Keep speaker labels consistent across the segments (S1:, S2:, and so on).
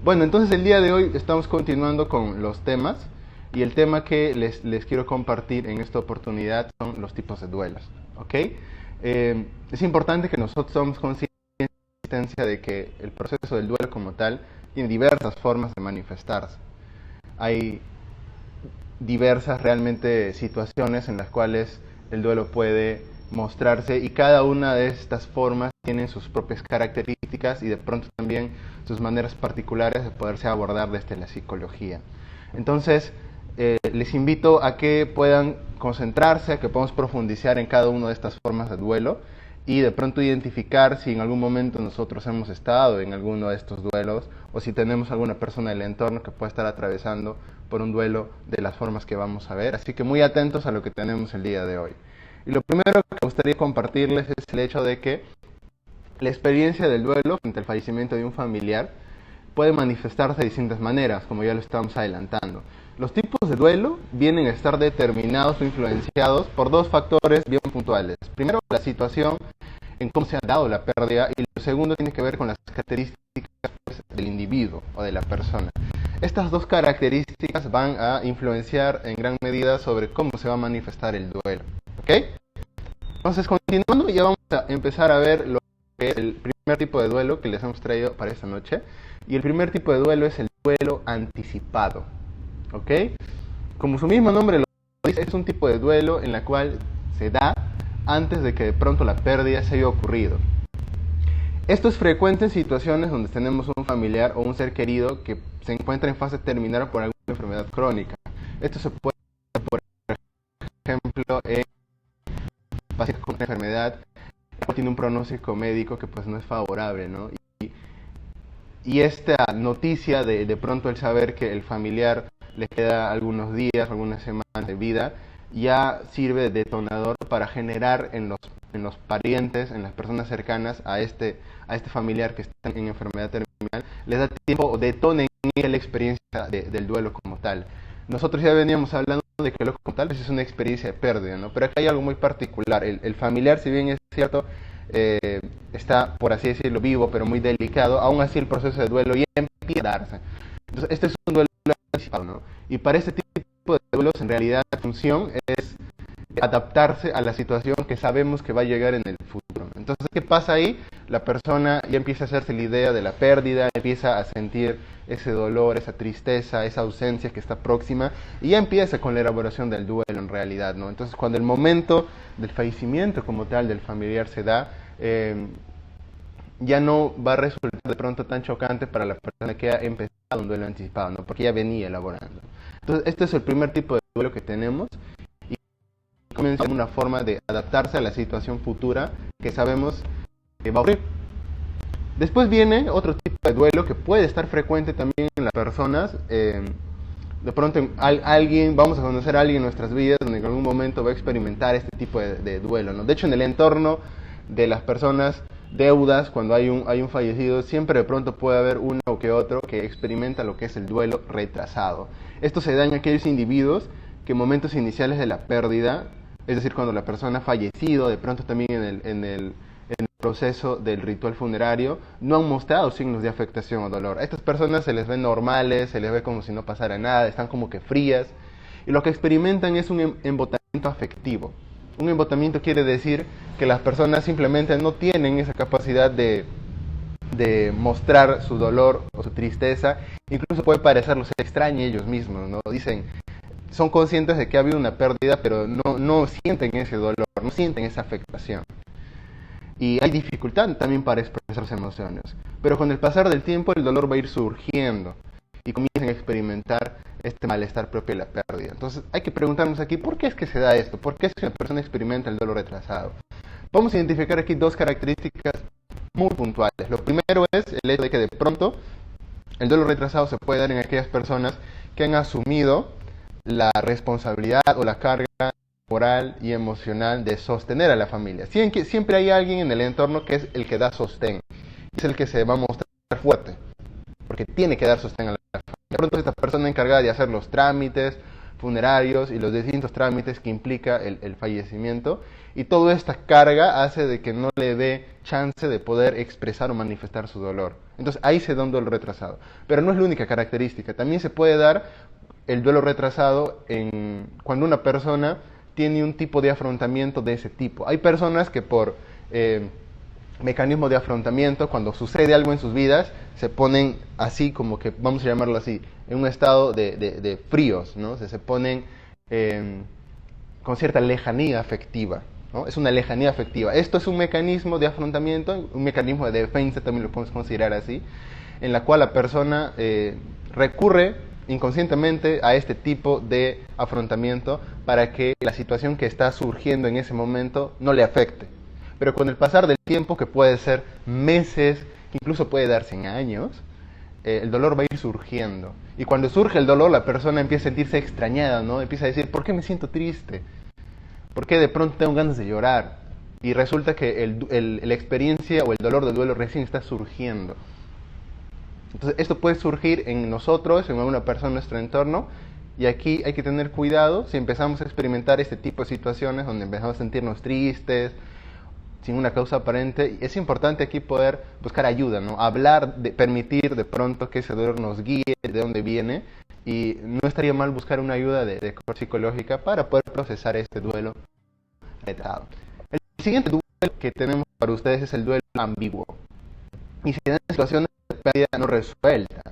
S1: Bueno, entonces el día de hoy estamos continuando con los temas y el tema que les quiero compartir en esta oportunidad son los tipos de duelos, ¿ok? Es importante que nosotros somos conscientes de que el proceso del duelo como tal tiene diversas formas de manifestarse. Hay diversas realmente situaciones en las cuales el duelo puede mostrarse y cada una de estas formas tiene sus propias características y de pronto también sus maneras particulares de poderse abordar desde la psicología. Entonces, les invito a que puedan concentrarse, a que podamos profundizar en cada una de estas formas de duelo y de pronto identificar si en algún momento nosotros hemos estado en alguno de estos duelos o si tenemos alguna persona del entorno que pueda estar atravesando por un duelo de las formas que vamos a ver. Así que muy atentos a lo que tenemos el día de hoy. Y lo primero que me gustaría compartirles es el hecho de que la experiencia del duelo frente al fallecimiento de un familiar puede manifestarse de distintas maneras, como ya lo estamos adelantando. Los tipos de duelo vienen a estar determinados o influenciados por dos factores bien puntuales. Primero, la situación en cómo se ha dado la pérdida, y lo segundo tiene que ver con las características del individuo o de la persona. Estas dos características van a influenciar en gran medida sobre cómo se va a manifestar el duelo. ¿Ok? Entonces, continuando, ya vamos a empezar a ver lo que es el primer tipo de duelo que les hemos traído para esta noche. Y el primer tipo de duelo es el duelo anticipado. ¿Ok? Como su mismo nombre lo dice, es un tipo de duelo en la cual se da antes de que de pronto la pérdida se haya ocurrido. Esto es frecuente en situaciones donde tenemos un familiar o un ser querido que se encuentra en fase terminal por alguna enfermedad crónica. Esto se puede dar, por ejemplo, en pacientes con una enfermedad que tiene un pronóstico médico que pues no es favorable, ¿no? Y esta noticia de pronto el saber que el familiar le queda algunos días, algunas semanas de vida, ya sirve de detonador para generar en los parientes, en las personas cercanas a este familiar que está en enfermedad terminal, les da tiempo o detonen la experiencia del duelo como tal. Nosotros ya veníamos hablando de que el duelo como tal es una experiencia de pérdida, ¿no? Pero acá hay algo muy particular. El familiar, si bien es cierto, está, por así decirlo, vivo, pero muy delicado, aún así el proceso de duelo ya empieza a darse. Entonces, este es un duelo anticipado, ¿no? Y para este tipo de duelos, en realidad, la función es adaptarse a la situación que sabemos que va a llegar en el futuro. Entonces, ¿qué pasa ahí? La persona ya empieza a hacerse la idea de la pérdida, empieza a sentir ese dolor, esa tristeza, esa ausencia que está próxima, y ya empieza con la elaboración del duelo en realidad, ¿no? Entonces, cuando el momento del fallecimiento como tal del familiar se da, ya no va a resultar de pronto tan chocante para la persona que ha empezado un duelo anticipado, ¿no? Porque ya venía elaborando. Entonces, este es el primer tipo de duelo que tenemos y comienza una forma de adaptarse a la situación futura que sabemos que va a ocurrir. Después viene otro tipo de duelo que puede estar frecuente también en las personas. De pronto vamos a conocer a alguien en nuestras vidas donde en algún momento va a experimentar este tipo de duelo, ¿no? De hecho, en el entorno de las personas deudas, cuando hay un fallecido, siempre de pronto puede haber uno o que otro que experimenta lo que es el duelo retrasado. Esto se da en aquellos individuos que en momentos iniciales de la pérdida, es decir, cuando la persona ha fallecido, de pronto también en el proceso del ritual funerario, no han mostrado signos de afectación o dolor. A estas personas se les ve normales, se les ve como si no pasara nada, están como que frías, y lo que experimentan es un embotamiento afectivo. Un embotamiento quiere decir que las personas simplemente no tienen esa capacidad de mostrar su dolor o su tristeza, incluso puede parecerlos extraña a ellos mismos, ¿no? Dicen, son conscientes de que ha habido una pérdida, pero no sienten ese dolor, no sienten esa afectación. Y hay dificultad también para expresar sus emociones. Pero con el pasar del tiempo el dolor va a ir surgiendo y comienzan a experimentar este malestar propio de la pérdida. Entonces hay que preguntarnos aquí, ¿por qué es que se da esto? ¿Por qué es que una persona experimenta el dolor retrasado? Vamos a identificar aquí dos características muy puntuales. Lo primero es el hecho de que de pronto el dolor retrasado se puede dar en aquellas personas que han asumido la responsabilidad o la carga moral y emocional de sostener a la familia. Siempre hay alguien en el entorno que es el que da sostén, es el que se va a mostrar fuerte, porque tiene que dar sostén a la familia. De pronto esta persona encargada de hacer los trámites funerarios y los distintos trámites que implica el fallecimiento, y toda esta carga hace de que no le dé chance de poder expresar o manifestar su dolor. Entonces ahí se da un duelo retrasado. Pero no es la única característica. También se puede dar el duelo retrasado cuando una persona tiene un tipo de afrontamiento de ese tipo. Hay personas que por mecanismo de afrontamiento, cuando sucede algo en sus vidas, se ponen así como que, vamos a llamarlo así, en un estado de fríos, ¿no? Se ponen con cierta lejanía afectiva, ¿no? Es una lejanía afectiva. Esto es un mecanismo de afrontamiento, un mecanismo de defensa, también lo podemos considerar así, en la cual la persona recurre inconscientemente a este tipo de afrontamiento para que la situación que está surgiendo en ese momento no le afecte. Pero con el pasar del tiempo, que puede ser meses, incluso puede darse en años, el dolor va a ir surgiendo. Y cuando surge el dolor, la persona empieza a sentirse extrañada, ¿no? Empieza a decir, ¿por qué me siento triste? ¿Por qué de pronto tengo ganas de llorar? Y resulta que la experiencia o el dolor del duelo recién está surgiendo. Entonces, esto puede surgir en nosotros, en alguna persona en nuestro entorno, y aquí hay que tener cuidado si empezamos a experimentar este tipo de situaciones donde empezamos a sentirnos tristes, sin una causa aparente. Es importante aquí poder buscar ayuda, ¿no? Hablar, permitir de pronto que ese dolor nos guíe de dónde viene, y no estaría mal buscar una ayuda de corte psicológica para poder procesar este duelo retrasado. El siguiente duelo que tenemos para ustedes es el duelo ambiguo. Y se dan situaciones de pérdida no resuelta,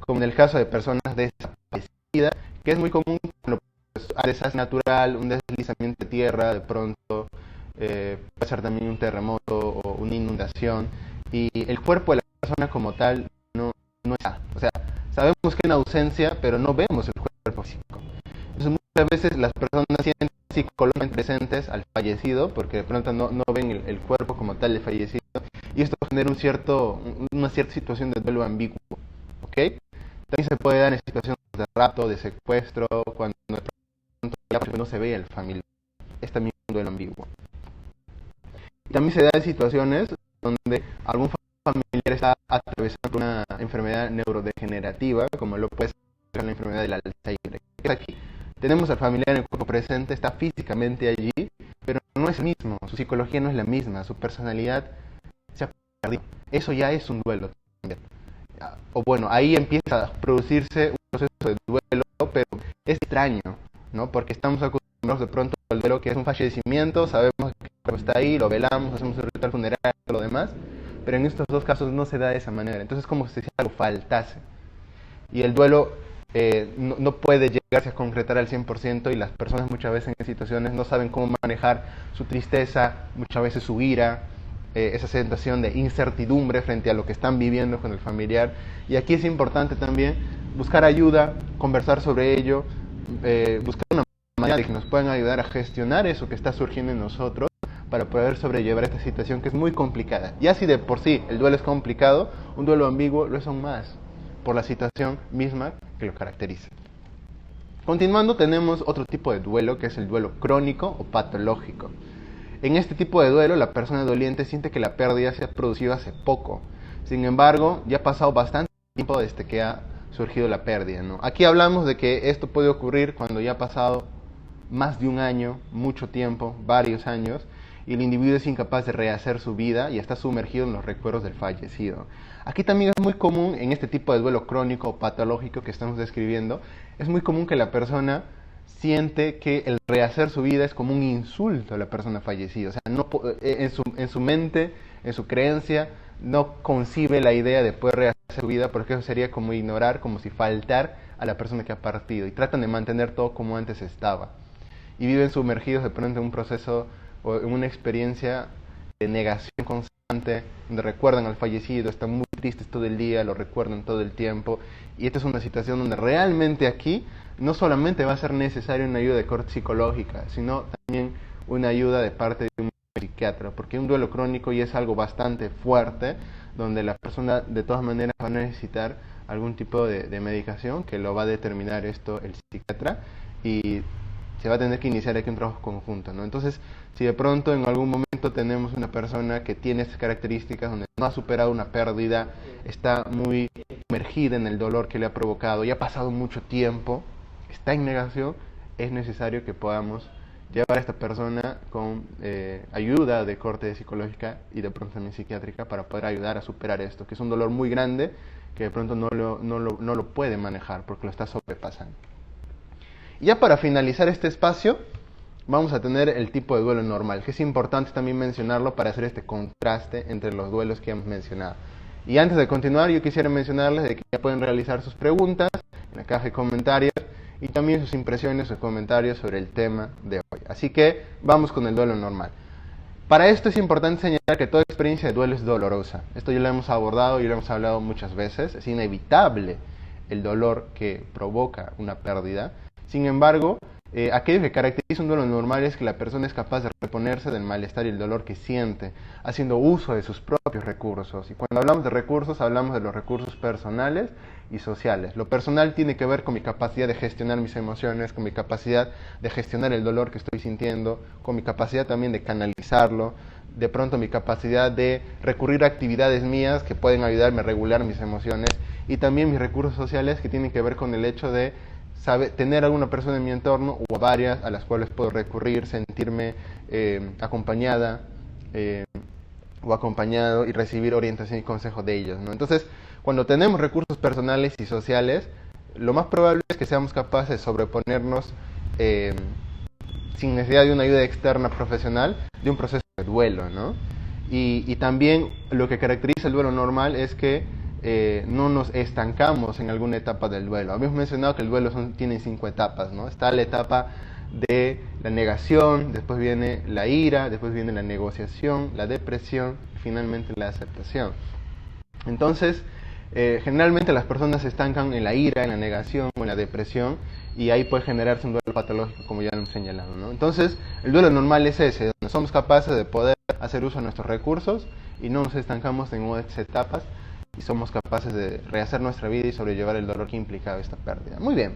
S1: como en el caso de personas desaparecidas, que es muy común cuando hay desastre natural, un deslizamiento de tierra, de pronto puede ser también un terremoto o una inundación, y el cuerpo de la persona como tal no está. O sea, sabemos que hay una ausencia, pero no vemos el cuerpo físico. Entonces muchas veces las personas sienten psicológicamente presentes al fallecido, porque de pronto no ven el cuerpo como tal del fallecido, y esto genera una cierta situación de duelo ambiguo. ¿Ok? También se puede dar en situaciones de rapto, de secuestro, cuando de pronto no se ve el familiar. Es también un duelo ambiguo. También se da en situaciones donde algún familiar está atravesando una enfermedad neurodegenerativa, como lo puede ser la enfermedad del Alzheimer. ¿Qué es aquí? Tenemos al familiar en el cuerpo presente, está físicamente allí, pero no es el mismo, su psicología no es la misma, su personalidad se ha perdido. Eso ya es un duelo también. O bueno, ahí empieza a producirse un proceso de duelo, pero es extraño, ¿no? Porque estamos acostumbrados de pronto al duelo, que es un fallecimiento, sabemos que está ahí, lo velamos, hacemos un ritual funeral, todo lo demás, pero en estos dos casos no se da de esa manera. Entonces es como si algo faltase. Y el duelo no puede llegarse a concretar al 100%, y las personas muchas veces en situaciones no saben cómo manejar su tristeza, muchas veces su ira, esa sensación de incertidumbre frente a lo que están viviendo con el familiar. Y aquí es importante también buscar ayuda, conversar sobre ello, buscar una manera de que nos puedan ayudar a gestionar eso que está surgiendo en nosotros, para poder sobrellevar esta situación que es muy complicada. Ya si de por sí el duelo es complicado, un duelo ambiguo lo es aún más, por la situación misma que lo caracteriza. Continuando, tenemos otro tipo de duelo, que es el duelo crónico o patológico. En este tipo de duelo, la persona doliente siente que la pérdida se ha producido hace poco. Sin embargo, ya ha pasado bastante tiempo desde que ha surgido la pérdida, ¿no? Aquí hablamos de que esto puede ocurrir cuando ya ha pasado más de un año, mucho tiempo, varios años, y el individuo es incapaz de rehacer su vida y está sumergido en los recuerdos del fallecido. Aquí también es muy común, en este tipo de duelo crónico o patológico que estamos describiendo, es muy común que la persona siente que el rehacer su vida es como un insulto a la persona fallecida. O sea, en su mente, en su creencia, no concibe la idea de poder rehacer su vida, porque eso sería como ignorar, como si faltar a la persona que ha partido. Y tratan de mantener todo como antes estaba. Y viven sumergidos de pronto en un proceso o en una experiencia de negación constante, donde recuerdan al fallecido, están muy tristes todo el día, lo recuerdan todo el tiempo. Y esta es una situación donde realmente aquí no solamente va a ser necesaria una ayuda de corte psicológica, sino también una ayuda de parte de un psiquiatra, porque un duelo crónico ya es algo bastante fuerte, donde la persona de todas maneras va a necesitar algún tipo de medicación que lo va a determinar esto el psiquiatra, y se va a tener que iniciar aquí un trabajo conjunto, ¿no? Entonces, si de pronto en algún momento tenemos una persona que tiene estas características, donde no ha superado una pérdida, está muy sumergida en el dolor que le ha provocado, ya ha pasado mucho tiempo, está en negación, es necesario que podamos llevar a esta persona con ayuda de corte psicológica y de pronto también psiquiátrica para poder ayudar a superar esto, que es un dolor muy grande que de pronto no lo puede manejar porque lo está sobrepasando. Y ya para finalizar este espacio, vamos a tener el tipo de duelo normal, que es importante también mencionarlo para hacer este contraste entre los duelos que hemos mencionado. Y antes de continuar, yo quisiera mencionarles de que ya pueden realizar sus preguntas en la caja de comentarios y también sus impresiones o comentarios sobre el tema de hoy. Así que vamos con el duelo normal. Para esto es importante señalar que toda experiencia de duelo es dolorosa. Esto ya lo hemos abordado y lo hemos hablado muchas veces. Es inevitable el dolor que provoca una pérdida. Sin embargo, aquello que caracteriza un duelo normal es que la persona es capaz de reponerse del malestar y el dolor que siente, haciendo uso de sus propios recursos. Y cuando hablamos de recursos, hablamos de los recursos personales y sociales. Lo personal tiene que ver con mi capacidad de gestionar mis emociones, con mi capacidad de gestionar el dolor que estoy sintiendo, con mi capacidad también de canalizarlo, de pronto mi capacidad de recurrir a actividades mías que pueden ayudarme a regular mis emociones, y también mis recursos sociales que tienen que ver con el hecho de tener a alguna persona en mi entorno o a varias a las cuales puedo recurrir, sentirme acompañada o acompañado y recibir orientación y consejo de ellos, ¿no? Entonces, cuando tenemos recursos personales y sociales, lo más probable es que seamos capaces de sobreponernos sin necesidad de una ayuda externa profesional de un proceso de duelo, ¿no? Y también lo que caracteriza el duelo normal es que no nos estancamos en alguna etapa del duelo. Habíamos mencionado que el duelo tiene 5 etapas, ¿no? Está la etapa de la negación, después viene la ira, después viene la negociación, la depresión y finalmente la aceptación. Entonces, generalmente las personas se estancan en la ira, en la negación o en la depresión, y ahí puede generarse un duelo patológico, como ya lo hemos señalado, ¿no? Entonces, el duelo normal es ese, donde somos capaces de poder hacer uso de nuestros recursos y no nos estancamos en otras etapas, y somos capaces de rehacer nuestra vida y sobrellevar el dolor que implicaba esta pérdida. Muy bien.